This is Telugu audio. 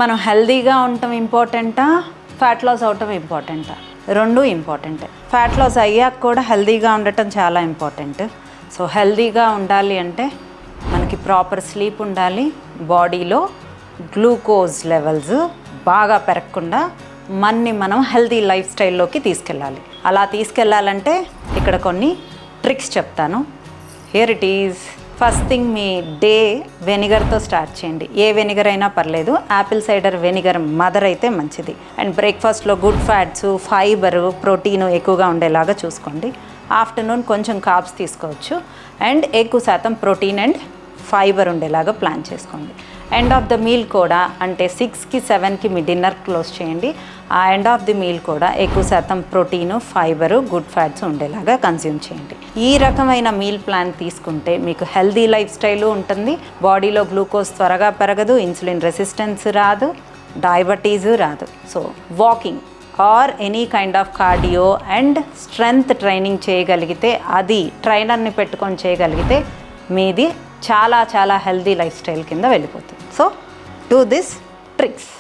మనం హెల్దీగా ఉండటం ఇంపార్టెంటా, ఫ్యాట్ లాస్ అవటం ఇంపార్టెంటా? రెండు ఇంపార్టెంటే. ఫ్యాట్ లాస్ అయ్యాక కూడా హెల్దీగా ఉండటం చాలా ఇంపార్టెంట్. సో హెల్దీగా ఉండాలి అంటే మనకి ప్రాపర్ స్లీప్ ఉండాలి, బాడీలో గ్లూకోజ్ లెవెల్స్ బాగా పెరగకుండా మనం హెల్దీ లైఫ్ స్టైల్లోకి తీసుకెళ్ళాలి. అలా తీసుకెళ్ళాలంటే ఇక్కడ కొన్ని ట్రిక్స్ చెప్తాను. Here it is. First thing, మీ డే వెనిగర్తో స్టార్ట్ చేయండి. ఏ వెనిగర్ అయినా పర్లేదు, యాపిల్ సైడర్ వెనిగర్ మదర్ అయితే మంచిది. అండ్ బ్రేక్ఫాస్ట్లో గుడ్ ఫ్యాట్స్, ఫైబరు, ప్రోటీన్ ఎక్కువగా ఉండేలాగా చూసుకోండి. ఆఫ్టర్నూన్ కొంచెం కార్బ్స్ తీసుకోవచ్చు అండ్ ఎక్కువ శాతం ప్రోటీన్ అండ్ ఫైబర్ ఉండేలాగా ప్లాన్ చేసుకోండి. ఎండ్ ఆఫ్ ద మీల్ కూడా అంటే 6కి 7కి మీ డిన్నర్ క్లోజ్ చేయండి. ఆ ఎండ్ ఆఫ్ ది మీల్ కూడా ఎక్కువ శాతం ప్రోటీను, ఫైబరు, గుడ్ ఫ్యాట్స్ ఉండేలాగా కన్జ్యూమ్ చేయండి. ఈ రకమైన మీల్ ప్లాన్ తీసుకుంటే మీకు హెల్దీ లైఫ్ స్టైలు ఉంటుంది, బాడీలో గ్లూకోజ్ త్వరగా పెరగదు, ఇన్సులిన్ రెసిస్టెన్స్ రాదు, డయాబెటీసు రాదు. So walking or any kind of cardio and strength training చేయగలిగితే, అది ట్రైనర్ని పెట్టుకొని చేయగలిగితే మీది చాలా చాలా హెల్దీ లైఫ్ స్టైల్ కింద వెళ్ళిపోతుంది. So do this tricks.